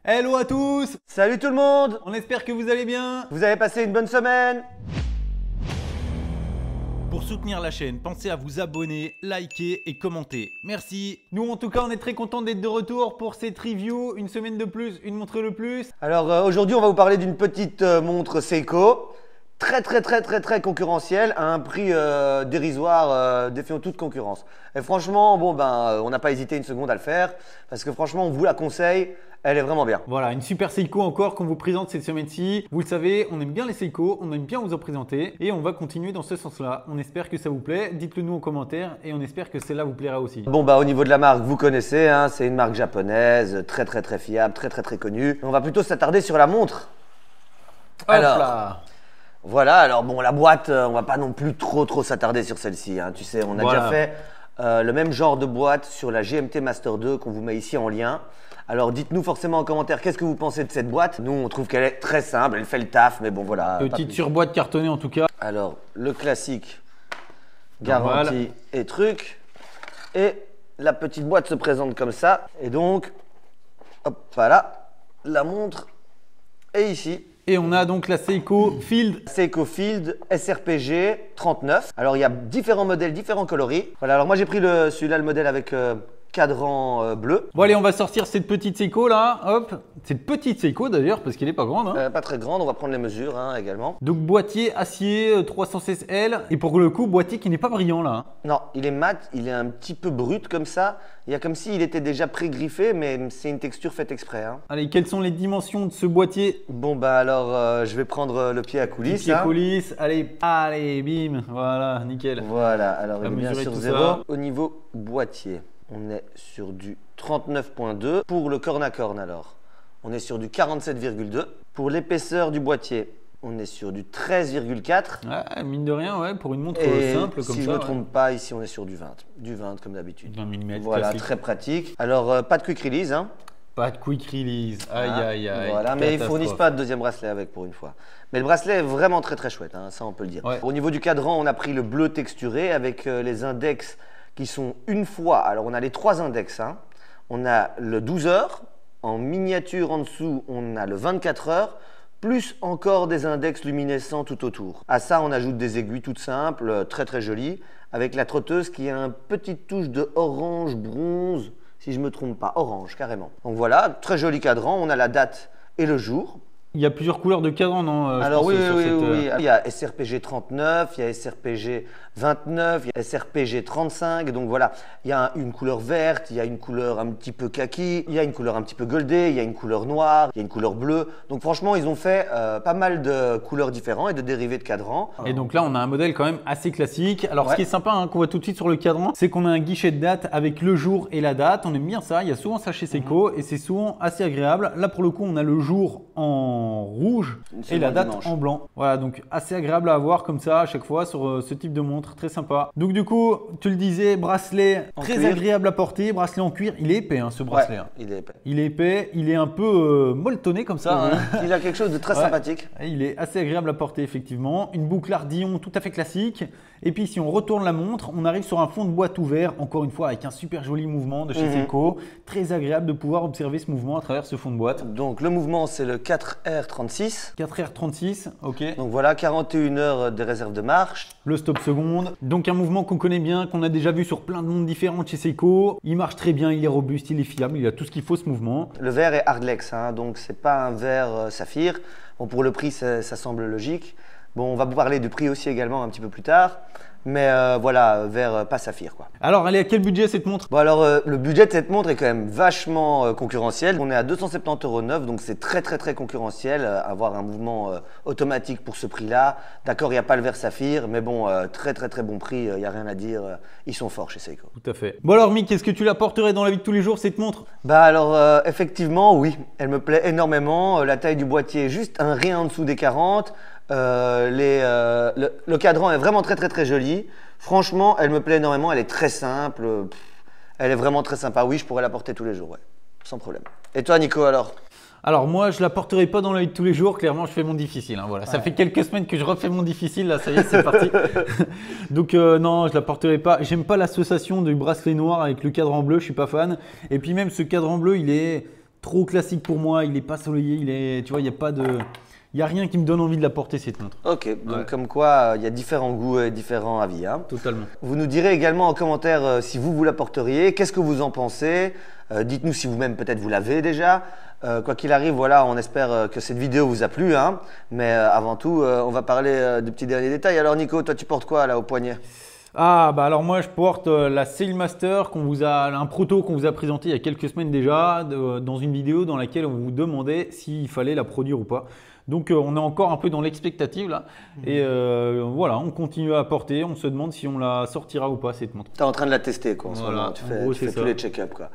Hello à tous! Salut tout le monde! On espère que vous allez bien! Vous avez passé une bonne semaine? Pour soutenir la chaîne, pensez à vous abonner, liker et commenter. Merci! Nous en tout cas, on est très contents d'être de retour pour cette review. Une semaine de plus, une montre de plus. Alors aujourd'hui, on va vous parler d'une petite montre Seiko. Très concurrentielle, à un prix dérisoire, défiant toute concurrence. Et franchement, on n'a pas hésité une seconde à le faire, parce que franchement, on vous la conseille, elle est vraiment bien. Voilà, une super Seiko encore qu'on vous présente cette semaine-ci. Vous le savez, on aime bien les Seiko, on aime bien vous en présenter, et on va continuer dans ce sens-là. On espère que ça vous plaît, dites-le nous en commentaire, et on espère que celle-là vous plaira aussi. Au niveau de la marque, vous connaissez, hein, c'est une marque japonaise, très fiable, très connue. On va plutôt s'attarder sur la montre. Hop là. Voilà, alors la boîte, on va pas non plus trop s'attarder sur celle-ci. Hein. Tu sais, on a déjà fait le même genre de boîte sur la GMT Master 2 qu'on vous met ici en lien. Alors dites-nous forcément en commentaire qu'est-ce que vous pensez de cette boîte. Nous, on trouve qu'elle est très simple, elle fait le taf, mais bon voilà. Petite surboîte cartonnée en tout cas. Alors, le classique, garantie et truc. Et la petite boîte se présente comme ça. Et donc, hop, voilà, la montre est ici. Et on a donc la Seiko Field. Seiko Field SRPG 39. Alors il y a différents modèles, différents coloris. Voilà, alors moi j'ai pris celui-là, le modèle avec cadran bleu. Bon allez, on va sortir cette petite Seiko là, hop. Cette petite Seiko d'ailleurs, parce qu'elle n'est pas grande. Hein. Pas très grande, on va prendre les mesures hein, également. Donc boîtier acier 316L. Et pour le coup, boîtier qui n'est pas brillant là. Hein. Non, il est mat, il est un petit peu brut comme ça. Il y a comme s'il était déjà pré-griffé, mais c'est une texture faite exprès. Hein. Allez, quelles sont les dimensions de ce boîtier? Alors, je vais prendre le pied à coulisses. Pied à coulisses, allez, bim, voilà, nickel. Voilà, alors il est bien sur 0. Ça. Au niveau boîtier, on est sur du 39.2. Pour le corne à corne alors, on est sur du 47,2. Pour l'épaisseur du boîtier, on est sur du 13,4. Ouais, mine de rien, ouais, pour une montre simple comme ça. Si je ne me trompe pas, ici on est sur du 20. Du 20 comme d'habitude. 20 mm. Voilà, classique. très pratique. Alors, pas de quick release. Hein. Pas de quick release. Aïe. Voilà, mais ils ne fournissent pas de deuxième bracelet avec pour une fois. Mais le bracelet est vraiment très chouette, hein, ça on peut le dire. Ouais. Au niveau du cadran, on a pris le bleu texturé avec les index qui sont une fois. Alors on a les 3 index. Hein. On a le 12 heures. En miniature en dessous, on a le 24 heures. Plus encore des index luminescents tout autour. À ça, on ajoute des aiguilles toutes simples, très jolies, avec la trotteuse qui a une petite touche de orange bronze, si je ne me trompe pas, orange carrément. Donc voilà, très joli cadran, on a la date et le jour. Il y a plusieurs couleurs de cadran, non? Alors oui, il y a SRPG 39, il y a SRPG 29, il y a SRPG 35, donc voilà, il y a une couleur verte, il y a une couleur un petit peu kaki, il y a une couleur un petit peu goldée, il y a une couleur noire, il y a une couleur bleue. Donc franchement, ils ont fait pas mal de couleurs différentes et de dérivés de cadran. Et donc là, on a un modèle quand même assez classique. Alors ce qui est sympa, hein, qu'on voit tout de suite sur le cadran, c'est qu'on a un guichet de date avec le jour et la date. On aime bien ça, il y a souvent ça chez Seiko et c'est souvent assez agréable. Là, pour le coup, on a le jour en rouge et la date en blanc. Voilà, donc assez agréable à avoir comme ça à chaque fois sur ce type de montre, très sympa. Donc du coup, tu le disais, bracelet très agréable à porter, bracelet en cuir. Il est épais hein, ce bracelet. Hein. Il est épais. Il est épais, il est un peu molletonné comme ça. Hein. Il a quelque chose de très sympathique. Il est assez agréable à porter effectivement. Une boucle ardillon tout à fait classique. Et puis si on retourne la montre, on arrive sur un fond de boîte ouvert, encore une fois avec un super joli mouvement de chez Seiko. Très agréable de pouvoir observer ce mouvement à travers ce fond de boîte. Donc le mouvement c'est le 4R36. 4R36, ok. Donc voilà, 41 heures de réserve de marche. Le stop seconde. Donc un mouvement qu'on connaît bien, qu'on a déjà vu sur plein de montres différentes chez Seiko. Il marche très bien, il est robuste, il est fiable, il a tout ce qu'il faut ce mouvement. Le verre est Hardlex, hein, donc c'est pas un verre saphir. Bon, pour le prix, ça semble logique. Bon, on va vous parler du prix aussi également un petit peu plus tard. Mais voilà, vers pas saphir quoi. Alors, elle est à quel budget cette montre? Bon alors, le budget de cette montre est quand même vachement concurrentiel. On est à 270 € neuf, donc c'est très concurrentiel. Avoir un mouvement automatique pour ce prix-là. D'accord, il n'y a pas le verre saphir, mais bon, très bon prix, il n'y a rien à dire. Ils sont forts chez Seiko. Tout à fait. Bon alors Mick, est-ce que tu la porterais dans la vie de tous les jours cette montre? Bah alors, effectivement, oui. Elle me plaît énormément. La taille du boîtier est juste un rien en dessous des 40. Le cadran est vraiment très joli. Franchement, elle me plaît énormément. Elle est très simple. Elle est vraiment très sympa. Oui, je pourrais la porter tous les jours, ouais, sans problème. Et toi, Nico, alors? Alors moi, je la porterai pas dans la vie de tous les jours. Clairement, je fais mon difficile. Hein, voilà. Ça fait quelques semaines que je refais mon difficile. Là, ça y est, c'est parti. Donc non, je la porterai pas. J'aime pas l'association du bracelet noir avec le cadran bleu. Je suis pas fan. Et puis même ce cadran bleu, il est trop classique pour moi, il est pas soleillé, tu vois, il n'y a pas de… Il n'y a rien qui me donne envie de la porter cette montre. Ok, donc comme quoi il y a différents goûts et différents avis. Hein. Totalement. Vous nous direz également en commentaire si vous la porteriez, qu'est-ce que vous en pensez. Dites-nous si vous-même peut-être vous l'avez déjà. Quoi qu'il arrive, voilà, on espère que cette vidéo vous a plu. Hein. Mais avant tout, on va parler de petits derniers détails. Alors Nico, toi tu portes quoi là au poignet? Ah bah alors moi je porte la Sailmaster un proto qu'on vous a présenté il y a quelques semaines déjà dans une vidéo dans laquelle on vous demandait s'il fallait la produire ou pas. Donc on est encore un peu dans l'expectative là et voilà, on continue à porter, on se demande si on la sortira ou pas cette montre. Tu es en train de la tester quoi en ce moment, tu fais tous les check-up quoi.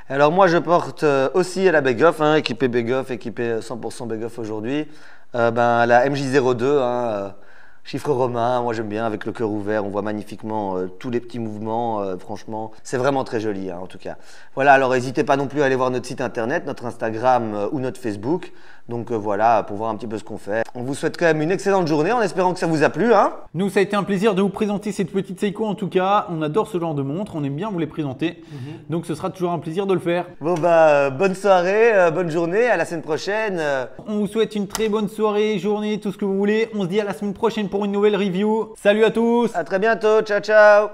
Alors moi je porte aussi à la Begoff, hein, équipé Begoff, équipé 100% Begoff aujourd'hui, la MJ02, hein, chiffre romain, moi j'aime bien avec le cœur ouvert, on voit magnifiquement tous les petits mouvements, franchement c'est vraiment très joli hein, en tout cas. Voilà, alors n'hésitez pas non plus à aller voir notre site internet, notre Instagram ou notre Facebook, donc voilà pour voir un petit peu ce qu'on fait. On vous souhaite quand même une excellente journée en espérant que ça vous a plu. Hein. Nous ça a été un plaisir de vous présenter cette petite Seiko en tout cas, on adore ce genre de montre, on aime bien vous les présenter, donc ce sera toujours un plaisir de le faire. Bon bonne soirée, bonne journée, à la semaine prochaine. On vous souhaite une très bonne soirée, journée, tout ce que vous voulez, on se dit à la semaine prochaine pour une nouvelle review. Salut à tous! À très bientôt, ciao ciao!